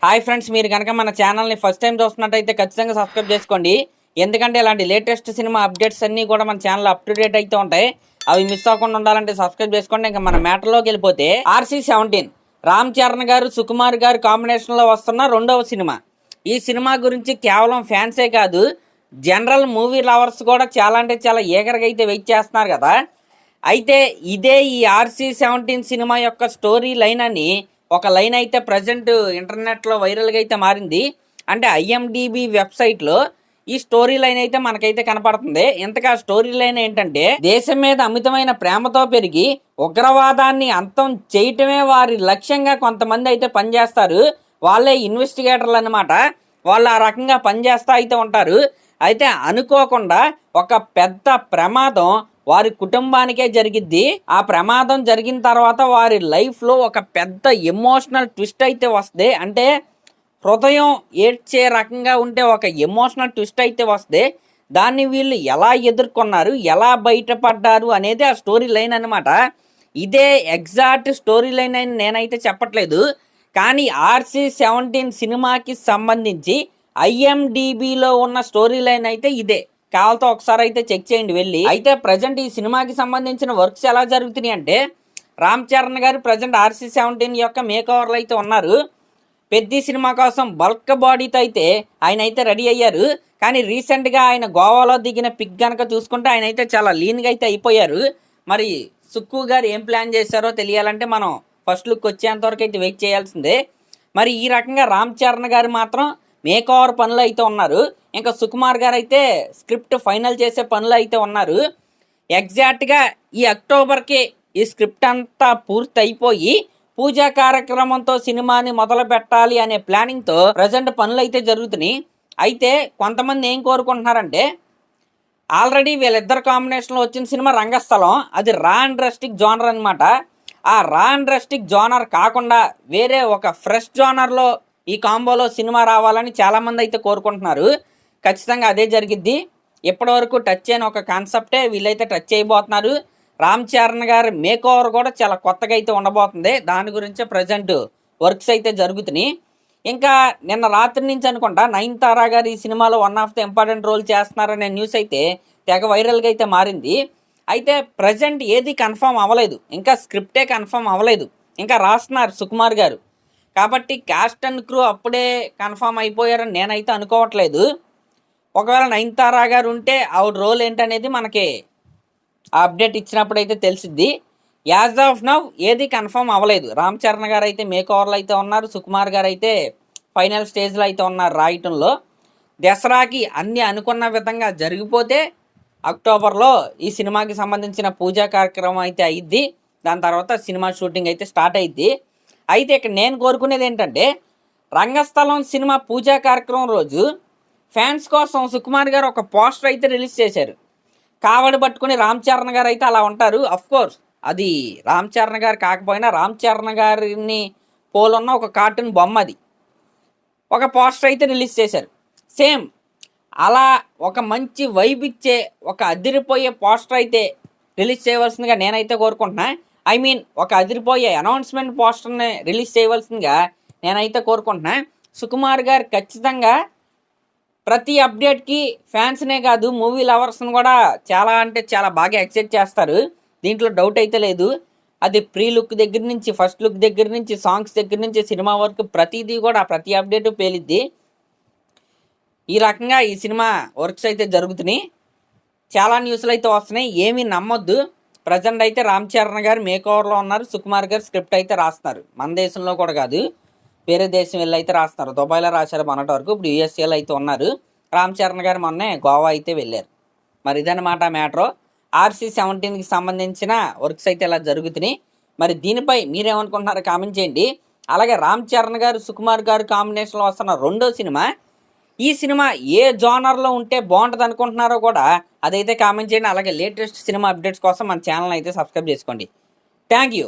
Hi friends, మీరు కనుక మన ఛానల్ని ఫస్ట్ టైం చూస్తున్నట్టయితే ఖచ్చితంగా సబ్స్క్రైబ్ చేసుకోండి. ఎందుకంటే ఇలాంటి లేటెస్ట్ సినిమా అప్డేట్స్ అన్నీ కూడా మన ఛానల్ అప్ టు డేట్ అయితే ఉంటాయి. అవి మిస్ అవ్వకుండా ఉండాలంటే సబ్స్క్రైబ్ చేసుకోండి. ఇంకా మన మ్యాటర్లోకి వెళ్ళిపోతే RC-17 రామ్ చరణ్ గారు, సుకుమార్ గారు కాంబినేషన్లో వస్తున్న రెండవ సినిమా. ఈ సినిమా గురించి కేవలం ఫ్యాన్సే కాదు, జనరల్ మూవీ లవర్స్ కూడా చాలా అంటే చాలా ఈగర్గా అయితే వెయిట్ చేస్తున్నారు కదా. అయితే ఇదే ఈ RC-17 సినిమా యొక్క స్టోరీ లైన్ అని ఒక లైన్ అయితే ప్రజెంట్ ఇంటర్నెట్లో వైరల్గా అయితే మారింది. అంటే IMDb వెబ్సైట్లో ఈ స్టోరీ లైన్ అయితే మనకైతే కనపడుతుంది. ఇంతగా స్టోరీ లైన్ ఏంటంటే, దేశం మీద అమితమైన ప్రేమతో పెరిగి ఉగ్రవాదాన్ని అంతం చేయటమే వారి లక్ష్యంగా కొంతమంది అయితే పనిచేస్తారు. వాళ్ళే ఇన్వెస్టిగేటర్లు అన్నమాట. వాళ్ళు ఆ రకంగా పనిచేస్తూ అయితే ఉంటారు. అయితే అనుకోకుండా ఒక పెద్ద ప్రమాదం వారి కుటుంబానికే జరిగిద్ది. ఆ ప్రమాదం జరిగిన తర్వాత వారి లైఫ్లో ఒక పెద్ద ఎమోషనల్ ట్విస్ట్ అయితే వస్తుంది. అంటే హృదయం ఏడ్చే రకంగా ఉంటే ఒక ఎమోషనల్ ట్విస్ట్ అయితే వస్తుంది. దాన్ని వీళ్ళు ఎలా ఎదుర్కొన్నారు, ఎలా బయటపడ్డారు అనేది ఆ స్టోరీ లైన్ అనమాట. ఇదే ఎగ్జాక్ట్ స్టోరీ లైన్ అని నేనైతే చెప్పట్లేదు, కానీ RC-17 సినిమాకి సంబంధించి IMDbలో ఉన్న స్టోరీ లైన్ అయితే ఇదే. కావాలతో ఒకసారి అయితే చెక్ చేయండి వెళ్ళి. అయితే ప్రజెంట్ ఈ సినిమాకి సంబంధించిన వర్క్స్ ఎలా జరుగుతున్నాయి అంటే, రామ్ చరణ్ గారు ప్రజెంట్ RC-17 యొక్క మేక్ ఓవర్లు అయితే ఉన్నారు. పెద్ద సినిమా కోసం బల్క్ బాడీతో అయితే ఆయన అయితే రెడీ అయ్యారు. కానీ రీసెంట్గా ఆయన గోవాలో దిగిన పిక్ కనుక చూసుకుంటే ఆయన అయితే చాలా లీన్గా అయితే అయిపోయారు. మరి సుక్కు గారు ఏం ప్లాన్ చేశారో తెలియాలంటే మనం ఫస్ట్ లుక్ వచ్చేంతవరకు అయితే వెయిట్ చేయాల్సిందే. మరి ఈ రకంగా రామ్ చరణ్ గారు మాత్రం మేక్ ఓవర్ పనులు అయితే ఉన్నారు. ఇంకా సుకుమార్ గారు అయితే స్క్రిప్ట్ ఫైనల్ చేసే పనులు అయితే ఉన్నారు. ఎగ్జాక్ట్గా ఈ అక్టోబర్కి ఈ స్క్రిప్ట్ అంతా పూర్తి అయిపోయి పూజా కార్యక్రమంతో సినిమాని మొదలు పెట్టాలి అనే ప్లానింగ్తో ప్రజెంట్ పనులు అయితే జరుగుతున్నాయి. అయితే కొంతమంది ఏం కోరుకుంటున్నారంటే, ఆల్రెడీ వీళ్ళిద్దరు కాంబినేషన్లో వచ్చిన సినిమా రంగస్థలం, అది రా అండ్ రస్టిక్ జోనర్ అనమాట. ఆ రా అండ్ రస్టిక్ జోనర్ కాకుండా వేరే ఒక ఫ్రెష్ జోనర్లో ఈ కాంబోలో సినిమా రావాలని చాలామంది అయితే కోరుకుంటున్నారు. ఖచ్చితంగా అదే జరిగిద్ది. ఇప్పటివరకు టచ్ అయిన ఒక కాన్సెప్టే వీళ్ళైతే టచ్ చేయబోతున్నారు. రామ్ చరణ్ గారి మేక్ ఓవర్ కూడా చాలా కొత్తగా అయితే ఉండబోతుంది. దాని గురించే ప్రజెంట్ వర్క్స్ అయితే జరుగుతున్నాయి. ఇంకా నిన్న రాత్రి నుంచి అనుకుంటా నయనతార గారు ఈ సినిమాలో one of the important role చేస్తున్నారనే న్యూస్ అయితే తెగ వైరల్గా అయితే మారింది. అయితే ప్రజెంట్ ఏది కన్ఫర్మ్ అవ్వలేదు, ఇంకా స్క్రిప్టే కన్ఫర్మ్ అవ్వలేదు, ఇంకా రాస్తున్నారు సుకుమార్ గారు. కాబట్టి క్యాస్ట్ అండ్ క్రూ అప్పుడే కన్ఫర్మ్ అయిపోయారని నేనైతే అనుకోవట్లేదు. ఒకవేళ నయనతార గారు ఉంటే ఆవిడ రోల్ ఏంటనేది మనకి ఆ అప్డేట్ ఇచ్చినప్పుడు అయితే తెలిసిద్ది. యాజ్ ఆఫ్ నౌ ఏది కన్ఫర్మ్ అవ్వలేదు. రామ్ చరణ్ గారు అయితే మేక్ ఓవర్లు అయితే ఉన్నారు, సుకుమార్ గారు అయితే ఫైనల్ స్టేజ్లో అయితే ఉన్నారు రాయటంలో. దసరాకి అన్నీ అనుకున్న విధంగా జరిగిపోతే అక్టోబర్లో ఈ సినిమాకి సంబంధించిన పూజా కార్యక్రమం అయితే అయ్యిద్ది. దాని తర్వాత సినిమా షూటింగ్ అయితే స్టార్ట్ అయ్యిద్ది. అయితే ఇక్కడ నేను కోరుకునేది ఏంటంటే, రంగస్థలం సినిమా పూజా కార్యక్రమం రోజు ఫ్యాన్స్ కోసం సుకుమార్ గారు ఒక పోస్టర్ అయితే రిలీజ్ చేశారు. కావడి పట్టుకుని రామ్ చరణ్ గారు అయితే అలా ఉంటారు. అఫ్కోర్స్ అది రామ్ చరణ్ గారు కాకపోయినా రామ్ చరణ్ గారిని పోలున్న ఒక కార్టూన్ బొమ్మ, అది ఒక పోస్టర్ అయితే రిలీజ్ చేశారు. సేమ్ అలా ఒక మంచి వైబ్ ఇచ్చే ఒక అదిరిపోయే పోస్టర్ అయితే రిలీజ్ చేయవలసిందిగా నేనైతే కోరుకుంటున్నా. ఐ మీన్ ఒక అదిరిపోయే అనౌన్స్మెంట్ పోస్టర్ని రిలీజ్ చేయవలసిందిగా నేనైతే కోరుకుంటున్నా. సుకుమార్ గారు ఖచ్చితంగా ప్రతి అప్డేట్కి ఫ్యాన్స్నే కాదు మూవీ లవర్స్ని కూడా చాలా అంటే చాలా బాగా ఎక్సైట్ చేస్తారు. దీంట్లో డౌట్ అయితే లేదు. అది ప్రీ లుక్ దగ్గర నుంచి, ఫస్ట్ లుక్ దగ్గర నుంచి, సాంగ్స్ దగ్గర నుంచి సినిమా వరకు ప్రతిదీ కూడా ప్రతి అప్డేటు పేలిద్ది. ఈ రకంగా ఈ సినిమా వర్క్స్ అయితే జరుగుతున్నాయి. చాలా న్యూస్లు అయితే వస్తున్నాయి, ఏమీ నమ్మొద్దు. ప్రజెంట్ అయితే రామ్ చరణ్ గారు మేక్ ఓవర్లో ఉన్నారు, సుకుమార్ గారు స్క్రిప్ట్ అయితే రాస్తున్నారు. మన దేశంలో కూడా కాదు, వేరే దేశం వెళ్ళి అయితే రాస్తున్నారు. దుబాయ్లో రాశారు మొన్నటి వరకు, ఇప్పుడు USAలో అయితే ఉన్నారు. రామ్ చరణ్ గారు మొన్నే గోవా అయితే వెళ్ళారు. మరి ఇదన్నమాట మ్యాటర్. RC-17కి సంబంధించిన వర్క్స్ అయితే ఇలా జరుగుతున్నాయి. మరి దీనిపై మీరేమనుకుంటున్నారో కామెంట్ చేయండి. అలాగే రామ్ చరణ్ గారు, సుకుమార్ గారు కాంబినేషన్లో వస్తున్న రెండో సినిమా, ఈ సినిమా ఏ జోనర్లో ఉంటే బాగుంటుంది అనుకుంటున్నారో కూడా అదైతే కామెంట్ చేయండి. అలాగే లేటెస్ట్ సినిమా అప్డేట్స్ కోసం మన ఛానల్ అయితే సబ్స్క్రైబ్ చేసుకోండి. Thank you.